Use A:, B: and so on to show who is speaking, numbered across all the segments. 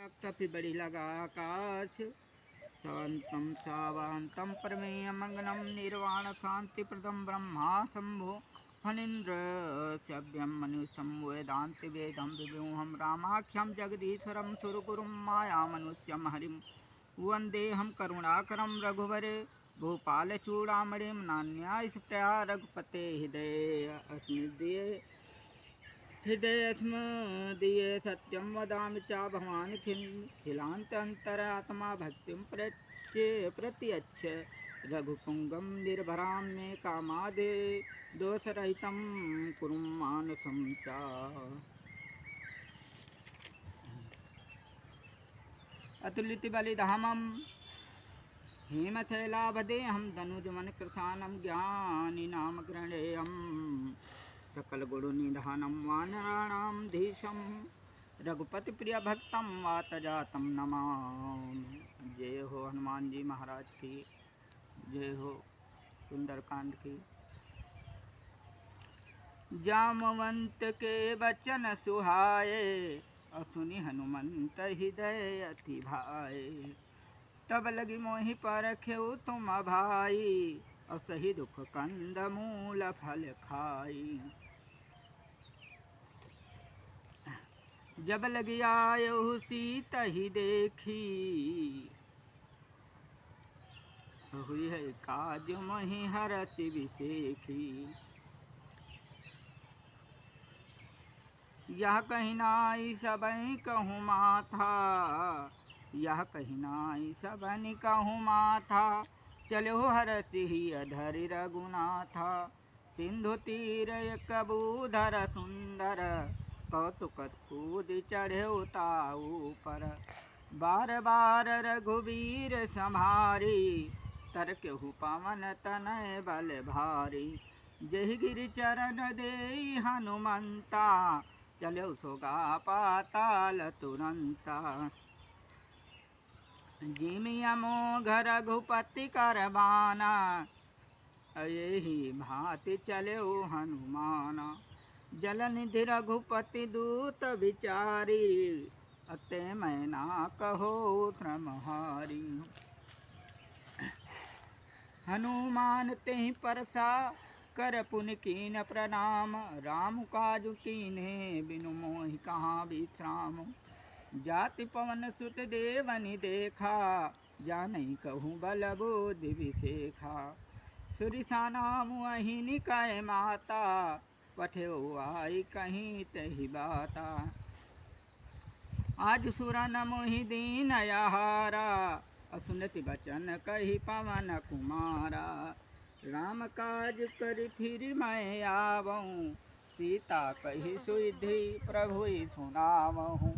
A: कपि बड़ी लगा काछ सवंतं सावान्तं परमेय मंगलम निर्वाण शांतिप्रदं ब्रह्मा शंभो फणीन्द्र सभ्यं मनुष्यं वेदांति वेदं विभुहं रामाख्यं जगदीश्वरं सुरगुरुं माया मनुष्यं हरिं वन्देऽहं करुणाकरं रघुवर भूपालचूडामणिं नान्यायस्प्रया रघुपते हृदयस्मदीये सत्यं वदामि च भवान् खिलान्तरात्मा भक्तिं प्रत्यक्ष रघुपुङ्गं निर्भरां मे कामादे दोषरहितं कुरु मानसं च। अतुलितबलिधामं हेमशैलाभदेहं धनुजमनकृशानं ज्ञानिनामग्रणेयम् सकल गुरु निधानम वानराणाम धीशम रघुपति प्रिय भक्तम वात जातम नमामि। जय हो हनुमान जी महाराज की जय हो। सुंदरकांड की। जामवंत के वचन सुहाए असुनि हनुमंत हृदय अति भाए। तब लगी मोहि परखेउ तुम भाई असहि दुख कंद मूल फल खाई। जब लगी आयहु सीत ही देखी हुई है काज मही हरच विशेखी। यह कहीं नाई सबई कहूँ माथा यह कहीं नाई सबनी कहूँ माथा। चलो हरसि ही अधरि रघुनाथा सिंधु तीर एक बूधर सुंदर कौतुक कूद चढ़े ताऊ पर। बार बार रघुवीर संहारी तरकेहु पवन तनय बल भारी। जहि गिरि चरण देई हनुमंता चलो सोगा पाताल तुरंता। जिमिया मोघ रघुपति करबाना यही भांति चले हनुमाना। जलनिधि रघुपति दूत विचारी अते मैं ना कहो श्रमहारी। हनुमान तेहि परसा कर पुन कीन प्रणाम। राम काज कीन्हे बिनु मोहि कहाँ विश्राम। जाति पवन सुत देवनि देखा जानई कहूँ बल बुद्धि विशेखा। सुरिसा नाम अहिनि कै माता पठे आई कहीं तहि बाता। आज सुरन मोहि दीन आहारा असुनति बचन कही पवन कुमारा। राम काज कर फिर मैं आवऊँ सीता कही सुधि प्रभु सुनावहूँ।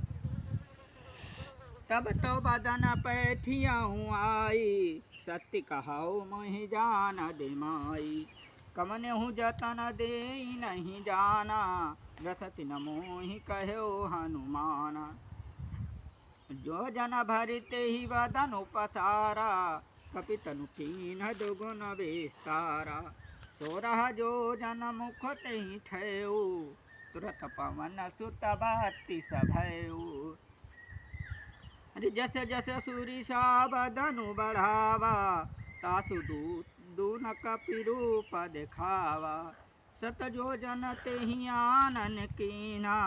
A: तब तो बदन पैठियाँ आई सत्य कहाऊ मोहि जान दे माई। कमनेहु जतन दे नहीं जाना रसति न मोहि कहो हनुमाना। जो जन भरते ही वदन पसारा कपितनु कीन दुगुन विस्तारा। सोरह जो जन मुख तेहि ठेऊ तुरत पवन सुत बत्तीस भयऊ। जस जस सुरिसा बदनु बढ़ावा तासु दून कपि रूप दिखावा। सत जो जन तेहि आनन कीन्हा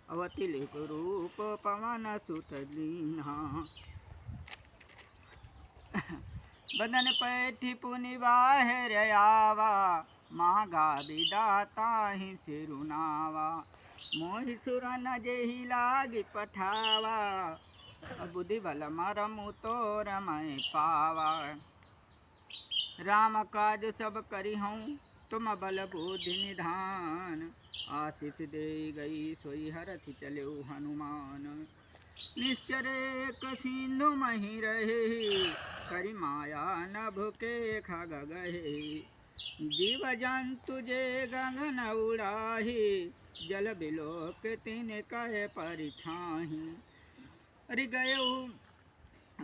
A: अवति लिख रूप पवन सुत दीन्हा। बदन पैठी पुनि बाहिर आवा मांगा विदाता ही सिरुनावा। मोहि सुरन जेहि लागी पठावा बुद्धि बल मरमु तोर मैं पावा। राम काज सब करिहूँ तुम बल बुद्धि निधान। आशीष दे गई सोई हरषि चले हनुमान। निश्चर एक सिंधु मही रहे करि माया नभ के खग गहे। जीव जंतु जे गगन उड़ाही जल बिलोक तिन कह परिछाही। अरे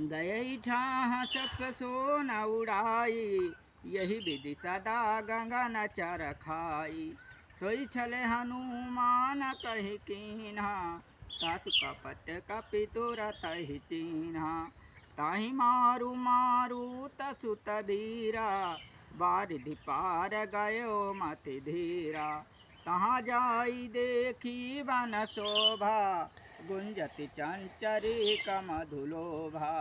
A: गए छाह सक सो न उड़ाई यही विधि सदा गगन चर खाई। सोई छले हनुमान कहि कीन्हा तासु कपट कपि तुरत ही चीन्हा। ताहि मारू मारू तसु तबीरा, बारिधि पार गयो मति धीरा। तहाँ जाई देखी वन शोभा, गुंजति चंचरी कमधुलोभा।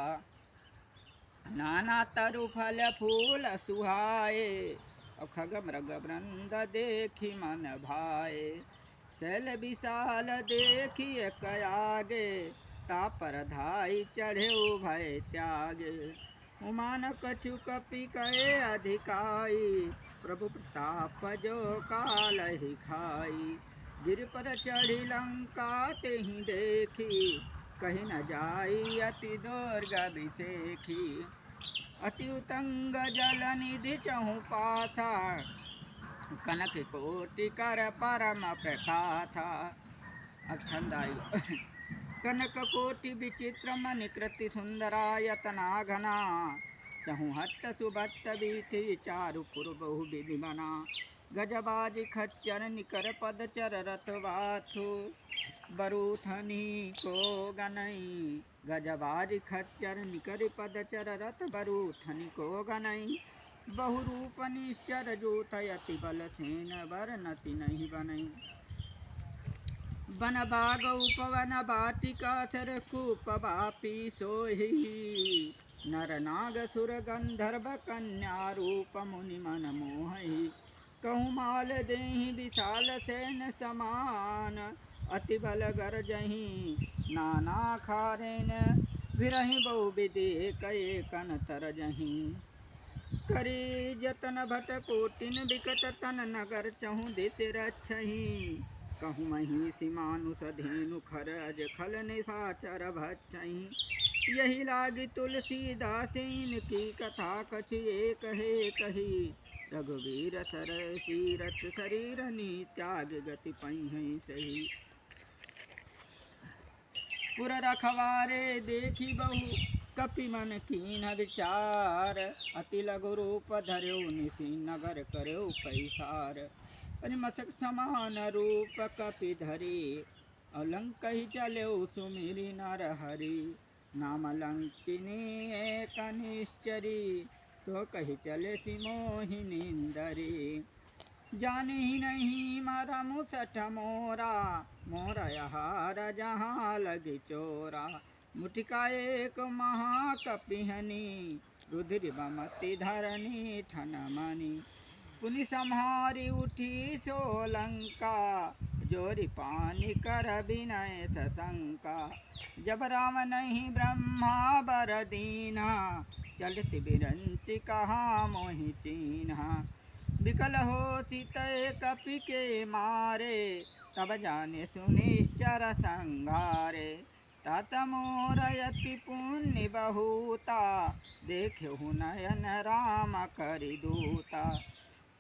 A: नाना तरु फल फूल सुहाए, और खग मृग वृंद देखी मन भाए। शैल विशाल देखी एक आगे, तापर धाई चढ़े भय त्यागे। उमान कछु कपि कहे अधिकाई, प्रभु प्रताप जो काल ही खाई। गिर पर चढ़ी लंका तेहि देखी, कहीं न जाई अति दुर्ग विसेखी। अति उतंग जल निधि चहु पाथा, कनक कोटि कर परम प्रकाथा। अब छंद आयु। कनक कोटि विचित्र मणि कृति सुंदरा, यतना घना चहु हट्ट सुबट्ट बीथी, चारु पुर बहु विधि बना। गजबाज खच्चर निकर पद चर रथ बाथु, बरूथनी को गनई। गजबाज खच्चर निकर पद चर रथ, बरूथनी को गनई। बहु रूप निश्चर जोत अति बल सेन, बरनति नहीं बनई। वन बाग उपवन बाटिका सर कूप बापी सोही, नर नाग सुर गंधर्व कन्या रूप मुनि मन मोहि। कहूँ माल देहि विशाल सेन समान, अति बल गरजहि नाना खारेन। विरहि बहु विधि कये कन तरजहि, करी जतन भट कोटिन विकट तन नगर चहु दिस रक्षहि। कहूँ महिषी मानुष धेनु खर अज खल निशाचर भक्षहि। यही लागी तुलसीदास इनकी कथा, कछु एक है कही। रघुवीर सर सीरत शरीर नी, त्याग गति पई सही। पुर रखवारे देखी बहु, कपि मन कीन विचार। अति लघु रूप धर्यो निसी, नगर कर्यो पैसार। मस्तक समान रूप कपि धरी, अलंक ही चल्यो सुमिरि नर हरि। नाम लंकिनी एक निश्चरी, सो कही चले सिमोहि निंदरी। जाने ही नहीं मारा मुसठ मोरा, मोरा आहार जहाँ लगी चोरा। मुठिका एक महाकपिहनी, रुधिर बमति धरनी ठन मणि। पुनि संहारी उठी सोलंका, जोरी पानी कर विनय सशंका। जब राम नहीं ब्रह्मा बर दीना, चलित बिरंच कहा मोहि चीन्हा। विकल हो सीतय कपि के मारे, तब जाने सुनिश्चर संघारे। तात मोर यति पुण्य बहुता, देखेहु नयन राम करि दूता।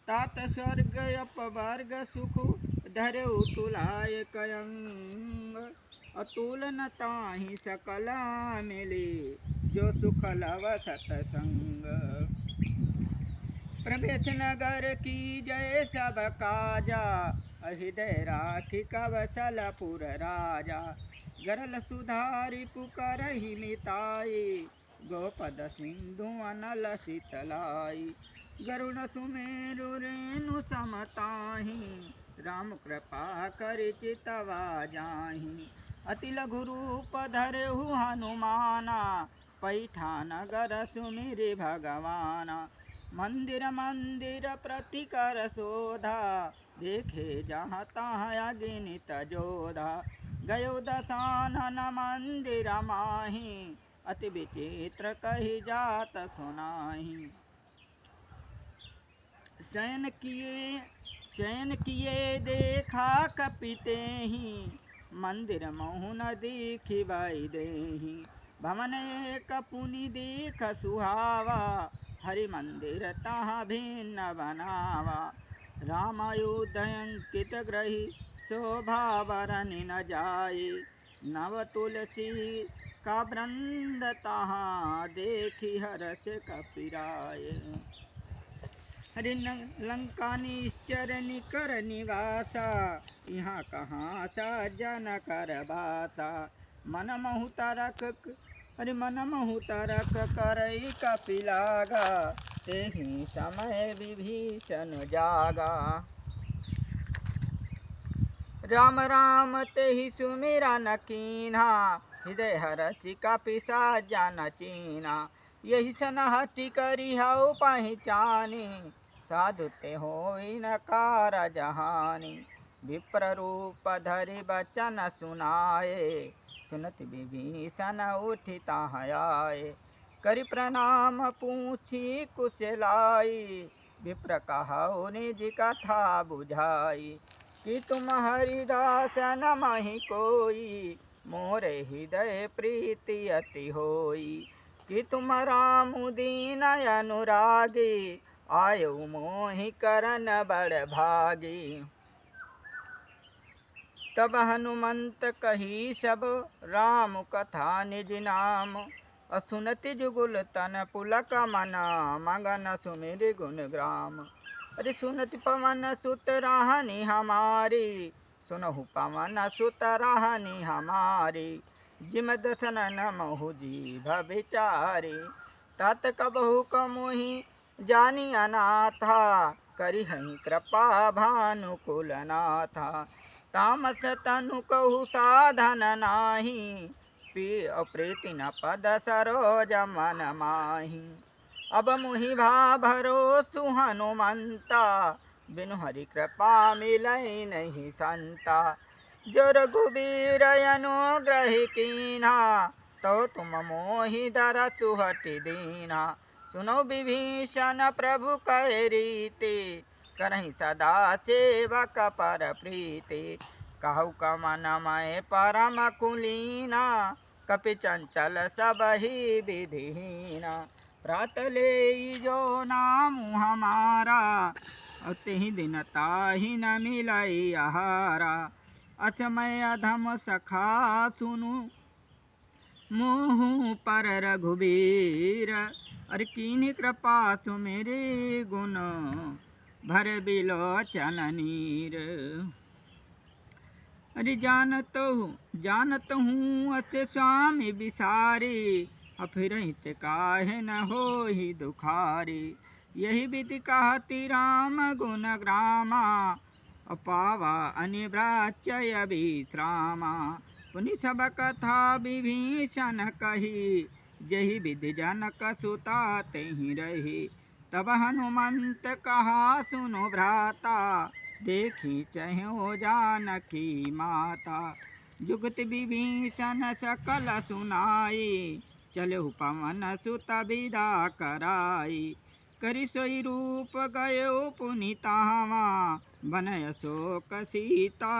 A: तात स्वर्ग अपवर्ग सुख, धर्यो तुलाय कयंग। अतुल न ताहि सकल मिले, जो सुख लव सतसंग। प्रवेश नगर की जय सब काजा, हृदय राखी कवसलपुर राजा। गरल सुधारि पुकारहि मिताई, गोपद सिंधु अनल शीतलाई। गरुड़ सुमेरु रेणु समताहि, राम कृपा करि चितवा जाहि। अति लघु रूप धरहु हनुमाना, पैठान नगर सुमिरि भगवाना। मंदिर मंदिर प्रति कर शोधा, देखे जहाँ तहाँ अगणित जोधा। गयो दशानन मंदिर माहि, अति विचित्र कही जात सुनाहि। शयन किए देखा कपि तेहि, मंदिर महु न देखि बाई देहि। भवन एक पुनि देख सुहावा, हरि मंदिर तहाँ भिन्न बनावा। राम अयोध्या अंकित ग्रही, शोभा बरनि न जाए। नव तुलसी का वृंद तहाँ, देखी हरष कपि राय। हरि लंका निश्चर निकर निवासा, यहाँ कहाँ सज्जन कर बासा। मन महु तारक हरि मन महु तारक करई कपिलागा, तेहि समय विभीषण जागा। राम राम तेहि सुमिरन कीन्हा, हृदय हरषि कपि सज्जन चीन्हा। यही सन हठि करि हऊ पहिचानी, साधु ते होई न कारज हानि। विप्र रूप धरि बचन सुनाए, सुनत विभीषण उठि ताहि आए। करि प्रणाम पूछि कुशलाई, विप्र कहऊ निज कथा बुझाई। कि तुम हरिदास नमहि कोई, मोरे हृदय प्रीति अति होई। कि तुम राम दीन अनुरागी, आयु मोहि करन बड़ भागी। तब हनुमंत कही सब राम कथा निज नाम, असुनति जुगुल तन पुलक मना, मगन सुमिर गुण ग्राम। अरे सुनति पवन सुत राहनि हमारी, सुनहु पवन सुत राहनि हमारी। जिम दसन महु जीभ विचारी, तात कबहु कमुहि जानी अनाथा, करिहहि कृपा भानुकुल नाथा। तामस तनु कहु साधन नाही, प्रीति न पद सरोज मन माही। अब मुहि भरोसु हनुमंता, बिनु हरि कृपा मिलई नहीं संता। जो रघुबीर अनुग्रह कीन्हा, तो तुम मोहि दरसु हठि दीन्हा। सुनो विभीषण प्रभु कहि रीति, करहि सदा सेवक पर प्रीति। कहु कमन मैं परम कुलीना, कपि चंचल सबहि विधिहीना। प्रात लेई जो नाम हमारा, तिहि दिन ताहि न मिलई आहारा। अचमय अधम सखा सुनु, मुँह पर रघुबीर। अरे कीन्ही कृपा सुमिरि गुण, भर बिलोचन नीर। अरे जानत हूँ अस स्वामी बिसारी, अफिरहित काहे न होहि दुखारी। यही विधि कहती राम गुण ग्रामा, अपावा अनिव्राच्य विश्रामा। पुनि सब कथा विभीषण कही, जही विधि जनक सुता तेहि रही। तब हनुमंत कहा सुनो भ्राता, देखी चहु जानकी माता। जुगति विभीषण सकल सुनाई, चलहु पवन सुत विदा कराई। करि सोई रूप गयो पुनि तावा, बनय शोक सीता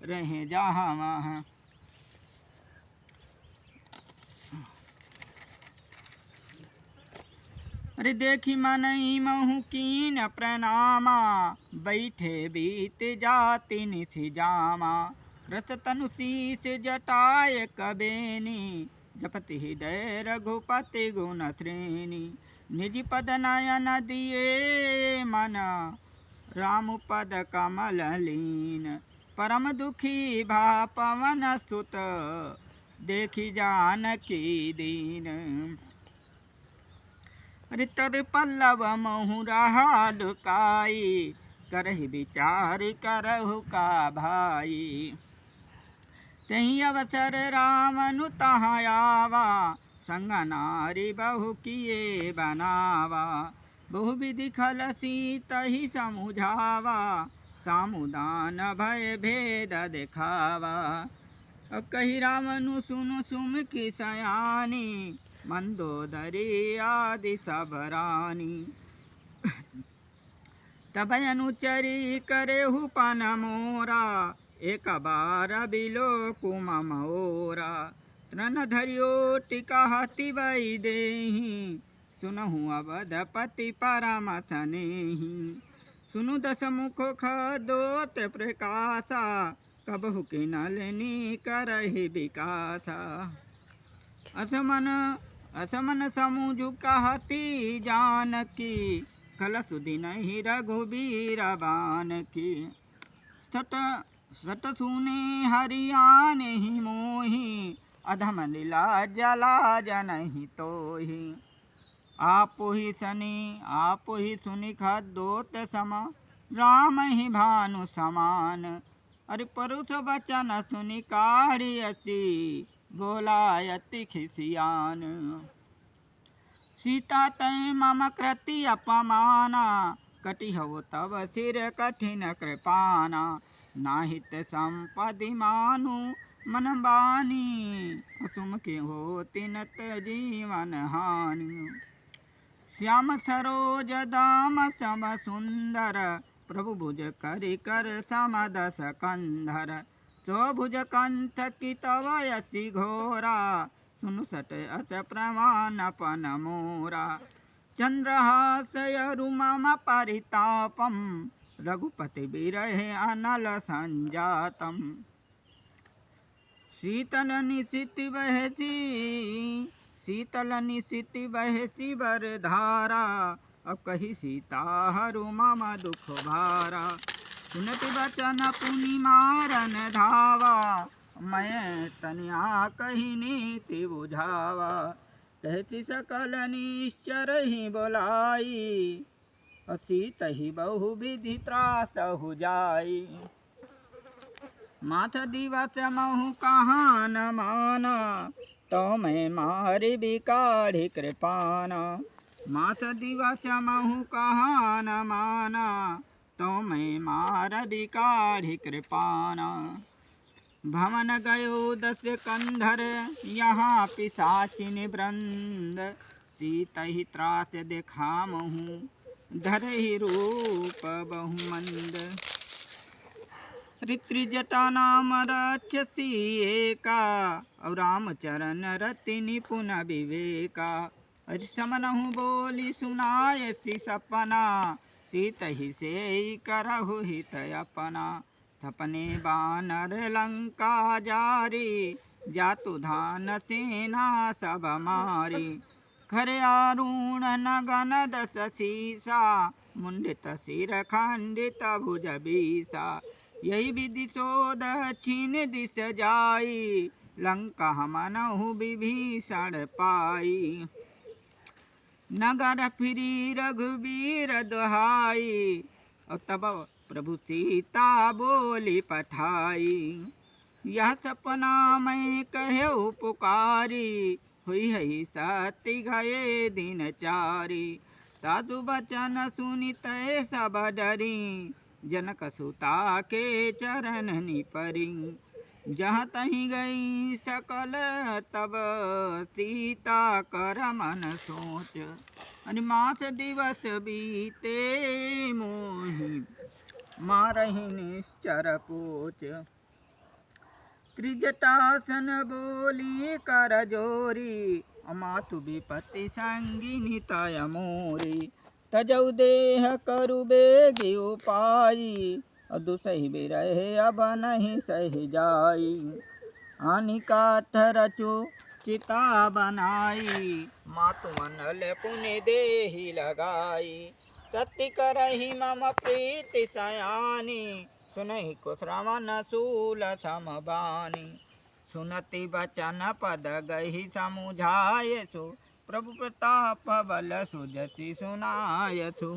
A: रहे जावा। अरे देखी मनई महु कीन प्रणामा, बैठे बीत जाति निसि जामा। कृत तनु शीस जटाय कबेनी, जपति हृदय रघुपति गुण श्रेणी। निज पद नयन दिए मन, राम पद कमल लीन। परम दुखी भा पवन सुत, देखी जानकी दीन। अरे तर पल्लव महु रहा लुकाई, करहि विचार करहु का भाई। तही अवसर रावनु तहाँ आवा, संग नारी बहु किए बनावा। बहु विधि खल सीतहि समुझावा, सामुदान भय भेद दिखावा। कही रावनु सुनु सुमुखी सयानी, मंदोदरी आदि सब रानी। तब अनुचरी करेहु पन मोरा, एक बार बिलो कुम मोरा। तृण धरियो टिकहति वै देहि, सुनहु अवधपति परम सनेहि। सुनु दस मुख खदोत प्रकाशा, कबहु किनलनि करहि विकासा। असमन समुझ कहती जानकी, कलसुदिन ही रघुबीर बान की। सत सुने हरियान ही मोही, अधम लीला जला जनहि तोहि। आप ही सुनि खदोत सम, राम ही भानु समान। अरे परुष वचन सुनि काढ़ियसी, बोलायति खिसियान। सीता तै मम कृति अपमाना, कटिहउ तब सिर कठिन कृपाना। नाहित संपदि मानु मन बानी, असुम के हो तिनत जीवन हानि। श्याम सरोज दाम सम सुंदर, प्रभु भुज करि कर सम दस कंधर। सो भुज कंठ की तव यसी घोरा, सुनु सट अस प्रमाणपन मोरा। चंद्रहास यरु मम परितापम, रघुपति बिरहे अनल संजातम। शीतल निशिति बहसी बरधारा, अब कही सीता हरु मम दुख भारा। सुनति बचन पुनि मारन धावा, मैं तनिया कही नीति बुझावा। कहती सकल निश्चर ही बोलाई, सीत ही बहु विधि त्रास हो जाई। माथ दिवस महु कहाँ न माना, तो मैं मारि बिकाढ़ी कृपाना। माथ दिवस महु कहाँ न माना, तो मैं मार बिकाढ़ी कृपाना। भवन गयो दस कंधर, यहाँ पिशाचिन वृंद। सीत ही त्रास देखामहु, धरहि रूप बहुमंद। ऋत्रिजटा नाम राक्षसी एका, और रामचरण रति निपुण विवेका। समनहु बोली सुनायसी सपना, सीत ही से करहु हित अपना। सपने बानर लंका जारी, जातु धान सेना सब मारी। खरे आरुण नगन दस सीसा, मुंडित सिर खंडित भुज बीसा। यही विधि सो दक्षिण दिश जाई, लंका मनहु विभीषण पाई। नगर फिरी रघुबीर दुहाई, और तब प्रभु सीता बोली पठाई। यह सपना मैं कहु पुकारी, हुई है सती गए दिन चारी। साधु बचन सुनि तै सब डरी, जनक सुता के चरण निपरी। जहाँ तहीं गई सकल तब सीता कर मन सोच। मास दिवस बीते मोहि, मारहि निश्चर पूछ। त्रिजटासन बोली कर जोरी, मातु विपत्ति संगिनी तय मोरी। तजौ देह करु बेगी उपाई, दुसहि बिरहे अब नहीं सही जाई। आनि काठ रचु चिता बनाई, मातु मनल पुनि देहि लगाई। सती करहि मम प्रीति सयानी, सुनहि कुश्रवण शूल समबानी। सुनति बचन पद गहि समुझायसु, प्रभु प्रताप बल सुजति सुनायसु।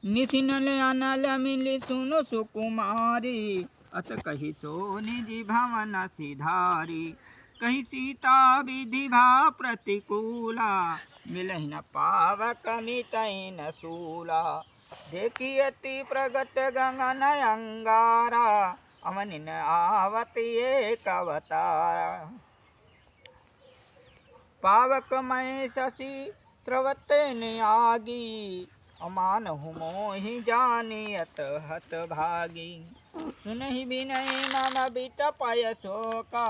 A: निशिनल अनल मिलि सुनु सुकुमारी, अस कहि सो निज भवन सिधारी। कहि सीता विधि भा प्रतिकूला, मिलहि न पावक मिटहि न शूला। देखि अति प्रगट गगन अंगारा, अवनि न आवति एक अवतारा। पावक मैं शशि स्रवते नियागी, अमानहु मोहि जानियत हत भागी। सुनहि विनय मम बिटपय शोका,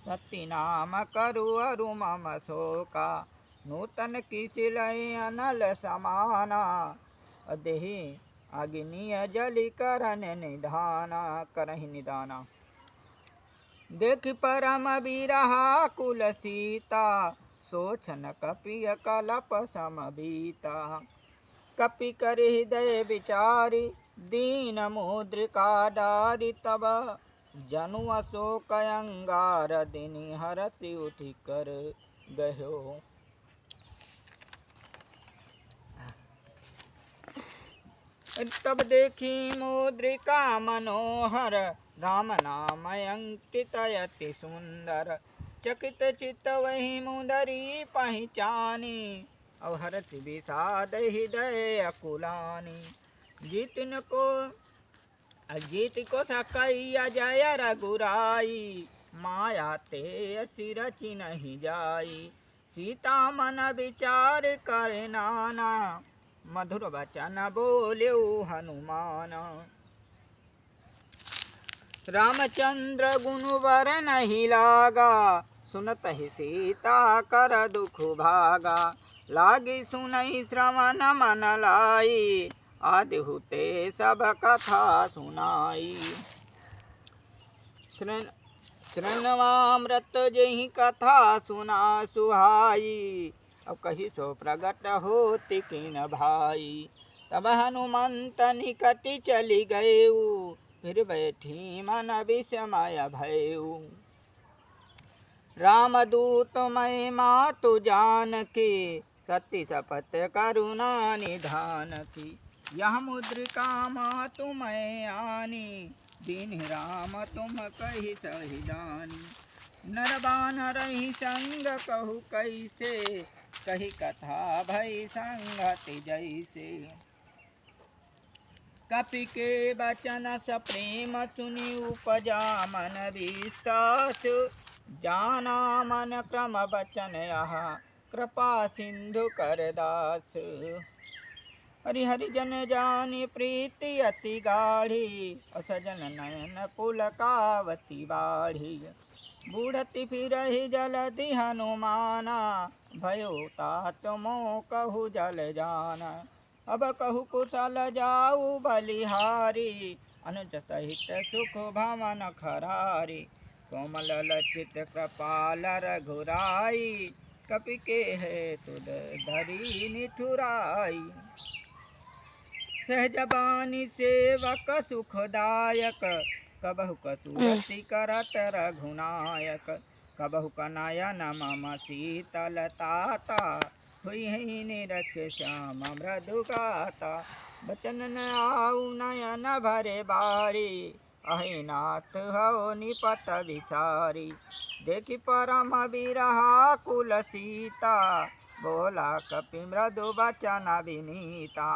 A: सती नाम करु अरु मम शोका। नूतन किसिलय अनल समाना, देहि अग्निय जलि करहि निधाना। देखि परम बिरहा कुल सीता, सोचन कपिय कलप समबीता। कपि कर हृदय विचारी दीन मुद्रिका डारी तब जनु अशोक अंगार दिनि हरति उठि कर गयो। तब देखी मुद्रिका मनोहर राम नाम अंकित अति सुंदर चकित चित्त वही मुदरी पहचानी अवहरत विषाद हृदय अकुलानी जीतन को अजीत को सकैया जय रघुराई माया ते असि रचि नहीं जाई सीता मन विचार कर नाना मधुर वचन बोल्यो हनुमान रामचंद्र गुण वर नहीं लागा सुनत ही सीता कर दुख भागा लागी सुनई श्रवण मन लाई आदि हुते सब कथा सुनाई श्रृणवामृत जही कथा सुना सुहाई अब कही सो प्रगट होति किन भाई तब हनुमंत निकट चली गयेऊ फिर बैठी मन विस्मय भयऊ रामदूत मैं मातु जानकी सती शपथ करुणा निधान की यह मुद्रिका मातु मैं आनी दीन राम तुम कही सही जानी नरबान रही संग कहु कैसे कही कथा भई संगति जैसे कपि के बचन स प्रेम सुनि उपजा मन विश्वास जाना मन क्रम बचन यहाँ कृपा सिंधु कर दास हरि हरि जन जानी प्रीति अति गाढ़ी असजन नयन पुलकावती बाढ़ी बूढ़ति फिरहि जलधि हनुमाना भयो तात मोह कहु जल जाना अब कहु कुशल जाऊ बलिहारी अनुज सहित सुख भवन खरारी कोमल लचित कृपाल रघुराई कपि के है तुद धरी निठुराई सहजबानी सेवक सुखदायक कबहु कसुरति करत रघुनायक कबहु कनयन मम शीतलताता हुई ही निरख श्याम मृदुगाता बचन न आऊ नयन भरे बारी अहि नाथ हो निपट विचारी देखि परम बिरहा कुल सीता बोला कपि मृदु बचन विनीता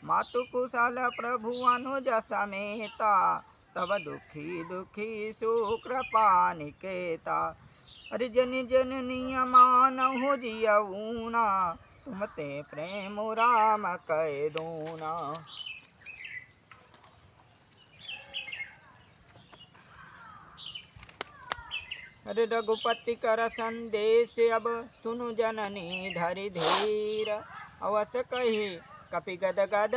A: मातु कुशल प्रभु अनुज समेता तब दुखी दुखी सुकृपा निकेता अरे जन जन नियमानहु जियऊना तुम ते प्रेम राम कह दूना अरे रघुपति कर संदेश अब सुनु जननी धरि धीर अवस कही कपि गद गद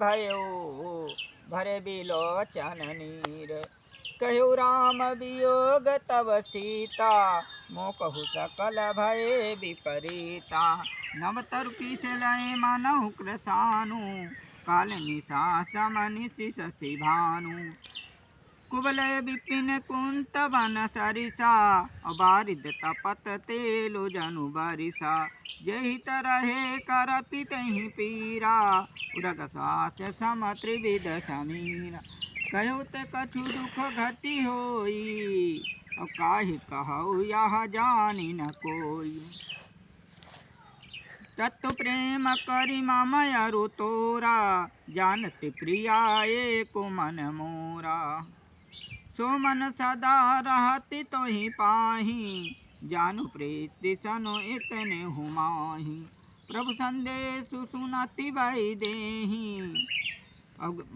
A: भयो भरे बिलोचन नीर कहु राम वियोग तव सीता मो कहु सकल भय विपरीता नव तरु किस लय मनहु कृसानु काल निशा समनिशि शशि भानु कुबलय विपिन कुंत वन सरिसा बारिद तपत तेलो जनु बारिसा जहि तरहे करति तहि पीरा उरग सास सम त्रिविध समीरा कहु ते कछु दुख घटी होई और काहि कहु यह जानी न कोई तत्व प्रेम करि मम अरु तोरा जानति प्रिया एक मन मोरा सो मन सदा रहति तोहि पाही जानु प्रीति सनो इतने हुमाही प्रभु संदेश सुनति वही देही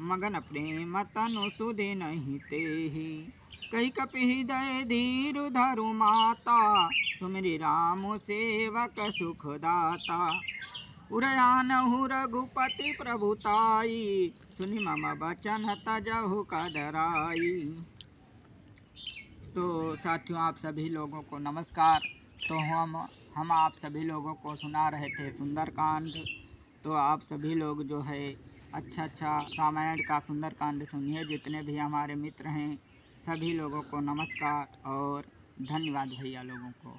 A: मगन प्रेम तनु सुधि नहीं तेहि कही कपि हृदय धीर धरु माता सुमिरि राम सेवक सुखदाता उरयानहु रघुपति प्रभुताई सुनि मम बचन तजहु कदराई। तो साथियों, आप सभी लोगों को नमस्कार। तो हम आप सभी लोगों को सुना रहे थे सुंदरकांड। तो आप सभी लोग जो है अच्छा रामायण का सुंदरकांड सुनिए। जितने भी हमारे मित्र हैं सभी लोगों को नमस्कार और धन्यवाद भैया लोगों को।